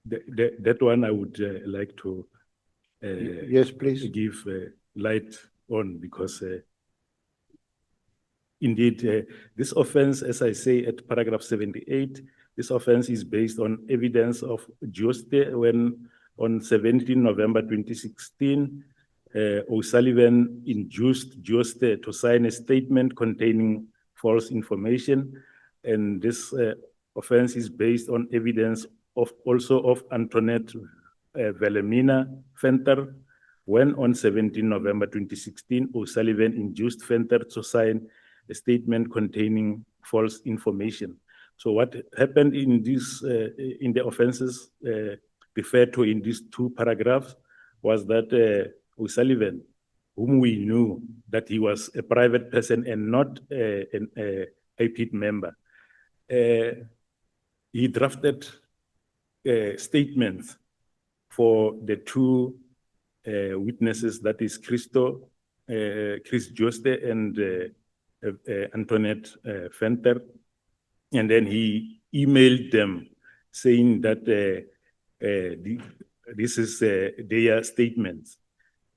that one I would like to yes, please. give light on, because indeed this offense, as I say at paragraph 78, this offense is based on evidence of Jooste when on 17 November 2016, O'Sullivan induced Jooste to sign a statement containing false information, and this offense is based on evidence of also of Antoinette Wilhelmina Venter, when on 17 November 2016, O'Sullivan induced Venter to sign a statement containing false information. So what happened in this, in the offenses referred to in these two paragraphs, was that O'Sullivan, whom we knew that he was a private person and not an IPIT member, he drafted statements for the two witnesses, that is Chris Jooste and Antoinette Venter, and then he emailed them saying that this is their statements.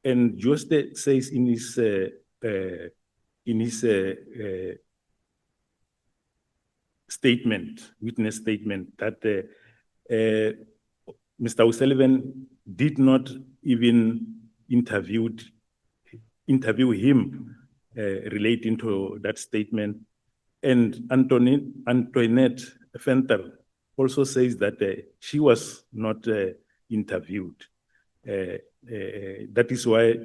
And Jooste says in his statement, witness statement, that Mr. O'Sullivan did not even interview him relating to that statement. And Antoinette Venter also says that she was not interviewed. That is why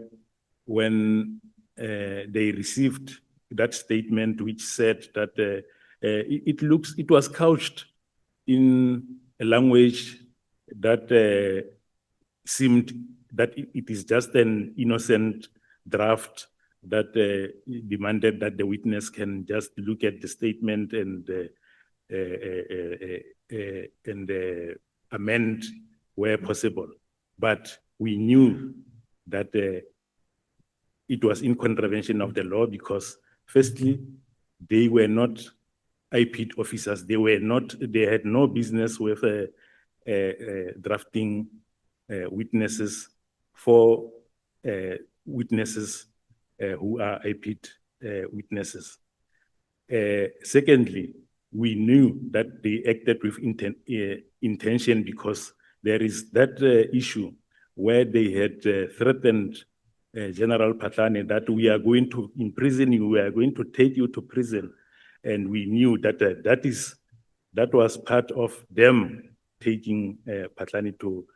when they received that statement, which said that it was couched in a language that seemed that it is just an innocent draft that demanded that the witness can just look at the statement and amend where possible. But we knew that it was in contravention of the law, because firstly, they were not IPIT officers. They had no business with drafting witnesses for witnesses who are IPIT witnesses. Secondly, we knew that they acted with intention, because there is that issue where they had threatened General Phahlane that we are going to imprison you, we are going to take you to prison. And we knew that that was part of them taking Phahlane to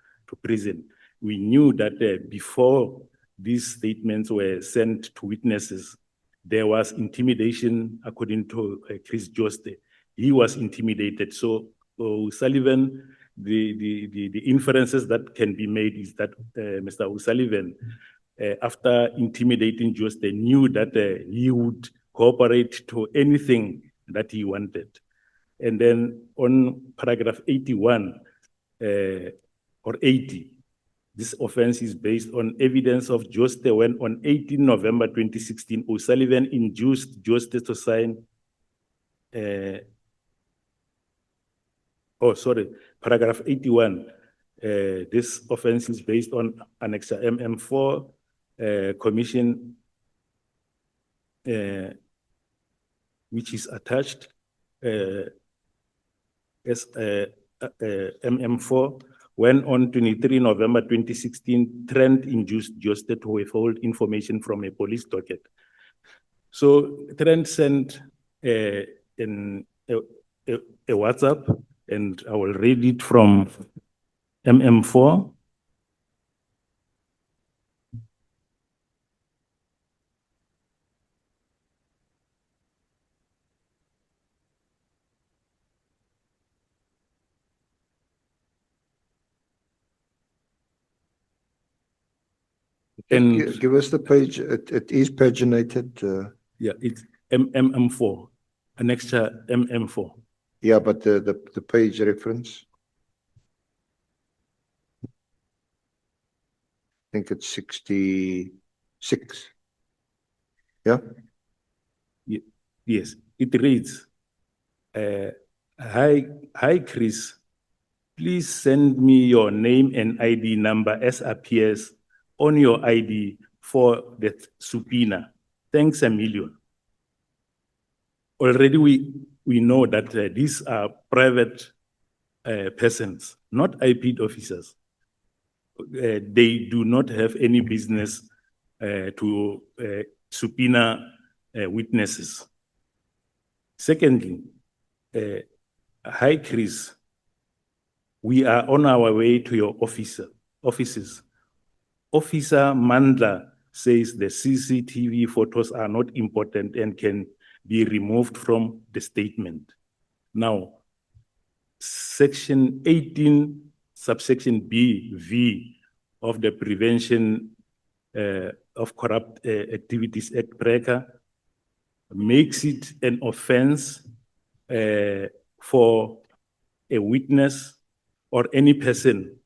prison. We knew that before these statements were sent to witnesses, there was intimidation, according to Chris Jooste. He was intimidated. So O'Sullivan, the inferences that can be made is that Mr. O'Sullivan, after intimidating Jooste, knew that he would cooperate to anything that he wanted. And then on paragraph 81 or 80, this offense is based on evidence of Jooste when on 18 November 2016, O'Sullivan induced Jooste to sign, paragraph 81. This offense is based on Annex MM4 commission, which is attached as MM4, when on 23 November 2016, Trent induced Jooste to withhold information from a police docket. So Trent sent a WhatsApp, and I will read it from MM4. And give us the page. It is paginated. Yeah, it's MM4, annexure MM4. Yeah, but the page reference. I think it's 66. Yeah? Yes, it reads, Hi Chris, please send me your name and ID number as appears on your ID for the subpoena. Thanks a million. Already we know that these are private persons, not IP officers. They do not have any business to subpoena witnesses. Secondly, High Chris, we are on our way to your offices. Officer Mandla says the CCTV photos are not important and can be removed from the statement. Now, Section 18, subsection B, V of the Prevention of Corrupt Activities Act, PRECA, makes it an offense for a witness or any person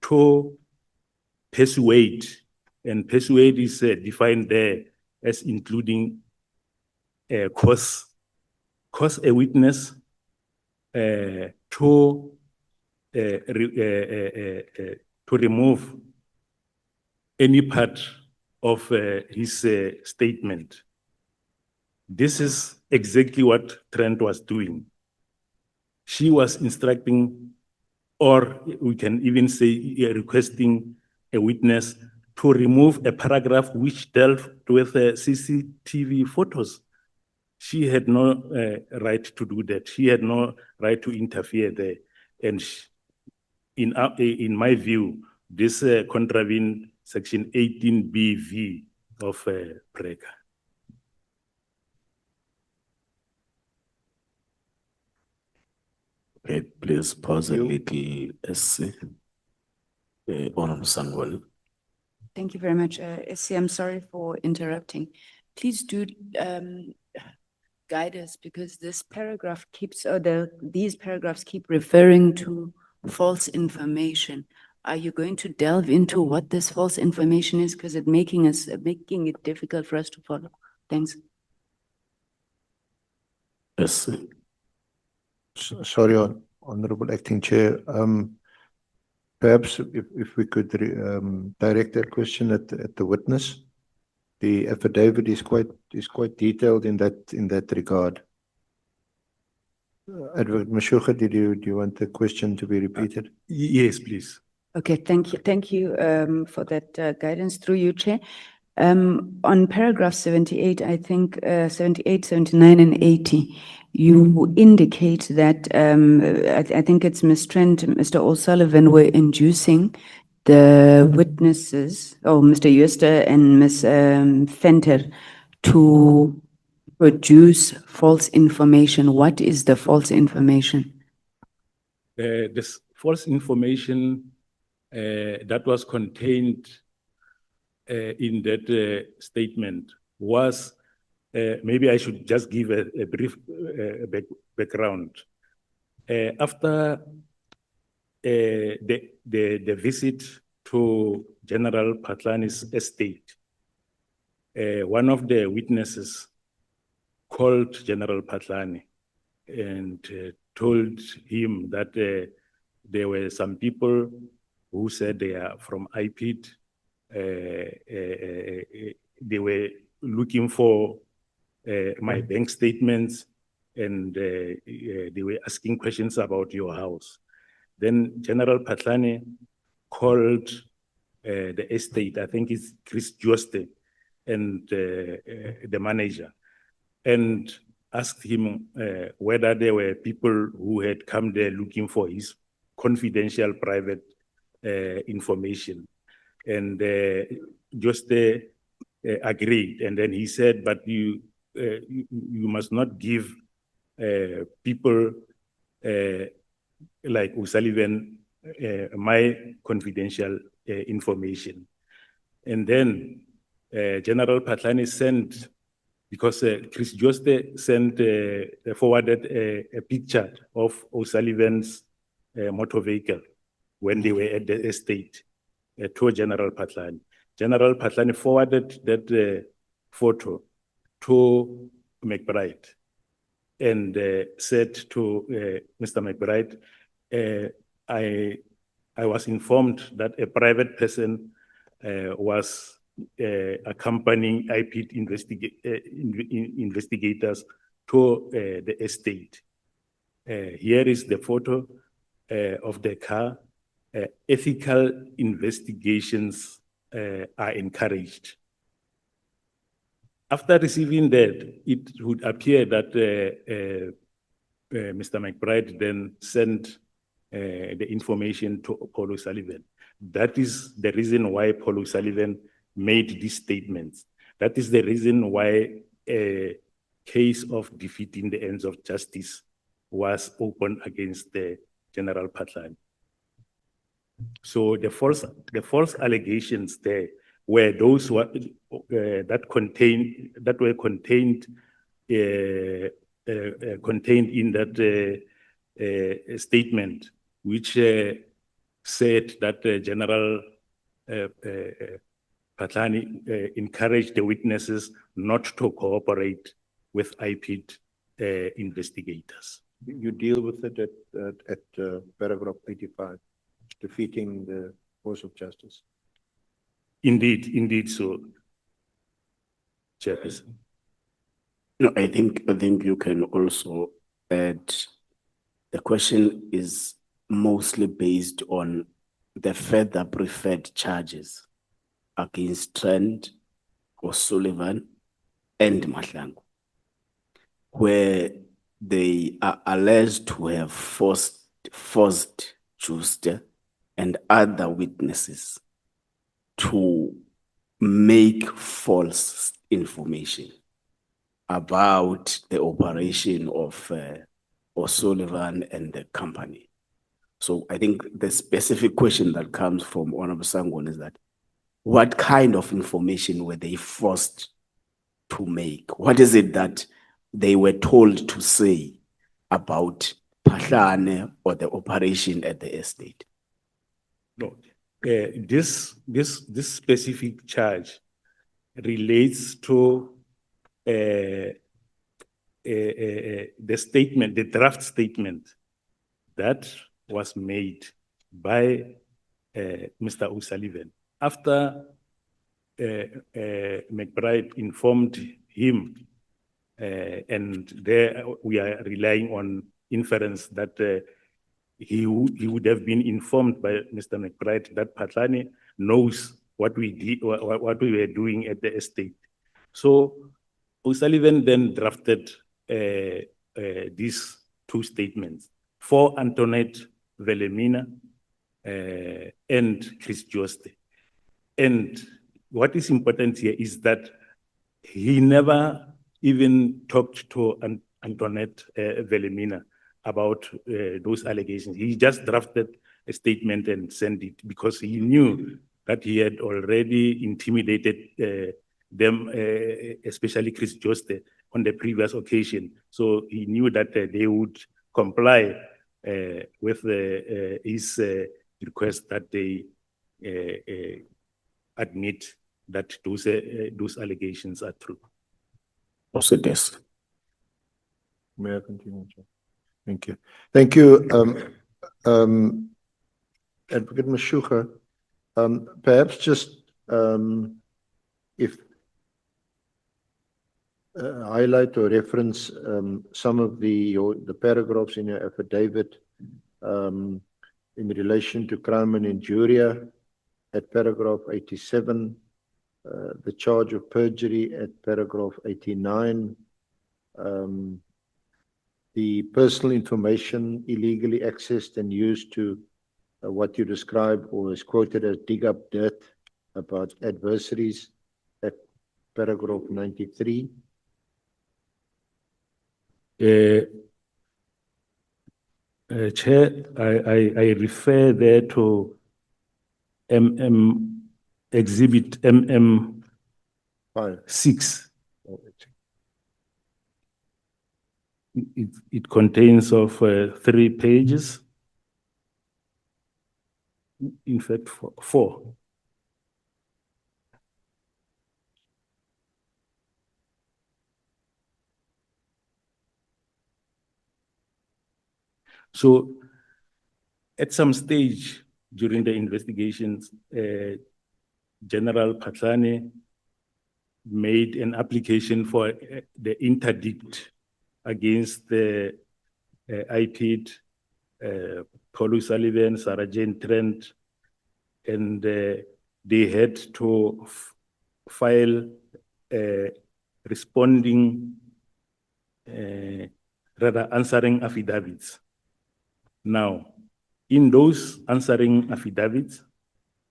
to persuade, and persuade is defined there as including cause a witness to remove any part of his statement. This is exactly what Trent was doing. She was instructing, or we can even say requesting a witness to remove a paragraph which dealt with CCTV photos. She had no right to do that. She had no right to interfere there. And in my view, this contravened Section 18BV of PRECA. Okay, please pause a little, SC. Honorable Sangwani. Thank you very much. SC, I'm sorry for interrupting. Please do guide us, because this paragraph keeps, these paragraphs keep referring to false information. Are you going to delve into what this false information is? Because it's making it difficult for us to follow. Thanks. SC. Sorry, Honorable Acting Chair. Perhaps if we could direct that question at the witness. The affidavit is quite detailed in that regard. Adv Mashuga, do you want the question to be repeated? Yes, please. Okay, thank you for that guidance through you, Chair. On paragraph 78, I think 78, 79, and 80, you indicate that I think it's Ms. Trent, Mr. O'Sullivan were inducing the witnesses, Mr. Euster and Ms. Venter, to produce false information. What is the false information? This false information that was contained in that statement was, maybe I should just give a brief background. After the visit to General Phahlane's estate, one of the witnesses called General Phahlane and told him that there were some people who said they are from IPID. They were looking for my bank statements, and they were asking questions about your house. Then General Phahlane called the estate, I think it's Chris Joste, and the manager, and asked him whether there were people who had come there looking for his confidential private information. And Joste agreed, and then he said, but you must not give people like O'Sullivan my confidential information. And then General Phahlane sent, because Chris Joste forwarded a picture of O'Sullivan's motor vehicle when they were at the estate to General Phahlane. General Phahlane forwarded that photo to McBride and said to Mr. McBride, I was informed that a private person was accompanying IP investigators to the estate. Here is the photo of the car. Ethical investigations are encouraged. After receiving that, it would appear that Mr. McBride then sent the information to Paul O'Sullivan. That is the reason why Paul O'Sullivan made these statements. That is the reason why a case of defeating the ends of justice was opened against the General Phahlane. So the false allegations there were those that were contained in that statement, which said that General Phahlane encouraged the witnesses not to cooperate with IPID investigators. You deal with it at paragraph 85, defeating the course of justice. Indeed so, Chairperson. No, I think you can also add, the question is mostly based on the further preferred charges against Trent, O'Sullivan, and Mahlangu, where they are alleged to have forced Juste and other witnesses to make false information about the operation of O'Sullivan and the company. So I think the specific question that comes from Honorable Sangwan is that, what kind of information were they forced to make? What is it that they were told to say about Phahlane or the operation at the estate? No, this specific charge relates to the statement, the draft statement that was made by Mr. O'Sullivan after McBride informed him, and there we are relying on inference that he would have been informed by Mr. McBride that Phahlane knows what we did, what we were doing at the estate. So O'Sullivan then drafted these two statements for Antoinette Velemina and Chris Juste. And what is important here is that he never even talked to Antoinette Velemina about those allegations. He just drafted a statement and sent it because he knew that he had already intimidated them, especially Chris Juste, on the previous occasion. So he knew that they would comply with his request that they admit that those allegations are true. Also, this. May I continue, Chair? Thank you. Thank you, Advocate Mashuga. Perhaps just if highlight or reference some of the paragraphs in your affidavit in relation to crime and injuria at paragraph 87, the charge of perjury at paragraph 89, the personal information illegally accessed and used to what you describe or is quoted as dig up dirt about adversaries at paragraph 93. Chair, I refer there to exhibit MM6. It contains of 3 pages. In fact, 4. So At some stage during the investigations, General Phahlane made an application for the interdict against the IPID, Paul O'Sullivan, Sarah Jane Trent, and they had to file responding, rather answering affidavits. Now, in those answering affidavits,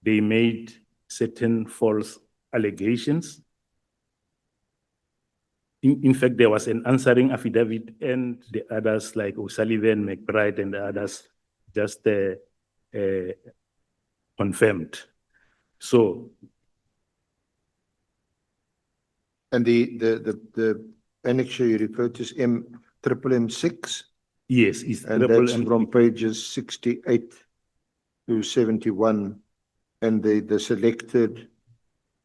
they made certain false allegations. In fact, there was an answering affidavit, and the others, like O'Sullivan, McBride, and the others, just confirmed. So, And the annexure you referred to is M6, yes, it's and that's from pages 68 to 71, and the selected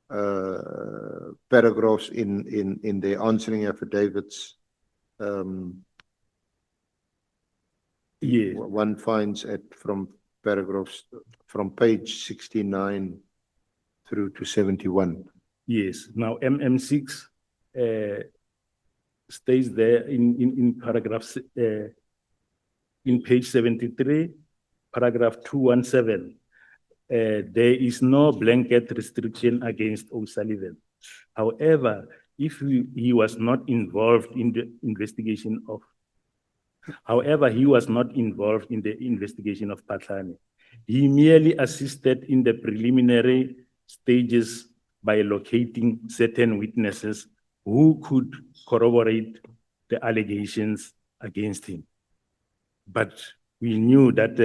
paragraphs in the answering affidavits. yes. One finds from paragraphs from page 69 through to 71. Yes. Now, MM6 stays there in paragraphs in page 73, paragraph 217. There is no blanket restriction against O'Sullivan. However, if he was not involved in the investigation of, Phahlane. He merely assisted in the preliminary stages by locating certain witnesses who could corroborate the allegations against him. But we knew that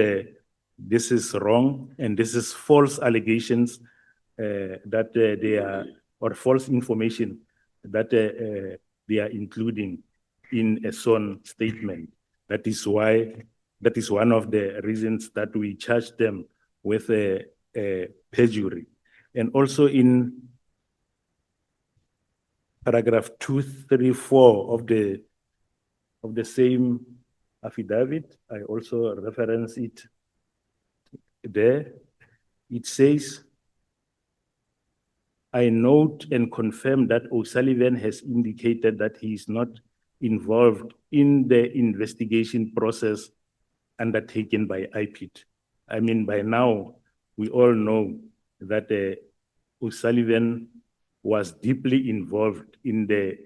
this is wrong, and this is false allegations that they are, or false information that they are including in a sworn statement. That is one of the reasons that we charged them with perjury. And also in paragraph 234 of the same affidavit, I also reference it there. It says, I note and confirm that O'Sullivan has indicated that he is not involved in the investigation process undertaken by IPID. I mean, by now, we all know that O'Sullivan was deeply involved in the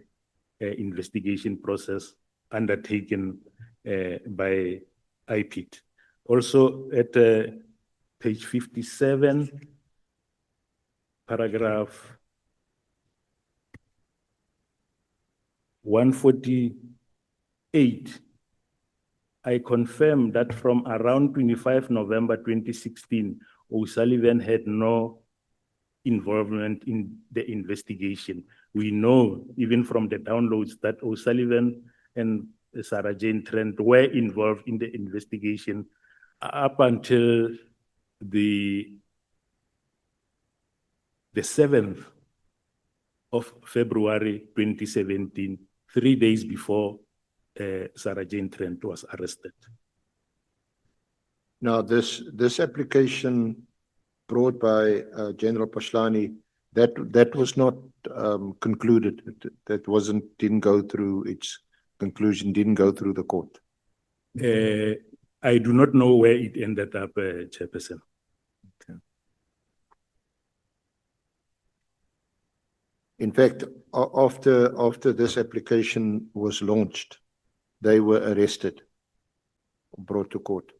investigation process undertaken by IPID. Also at page 57, paragraph 148, I confirm that from around 25 November 2016, O'Sullivan had no involvement in the investigation. We know, even from the downloads, that O'Sullivan and Sarah Jane Trent were involved in the investigation up until the 7th of February 2017, 3 days before Sarah Jane Trent was arrested. Now, this application brought by General Phahlane, that was not concluded. That didn't go through its conclusion, didn't go through the court. I do not know where it ended up, Chairperson. Okay. In fact, after this application was launched, they were arrested, brought to court.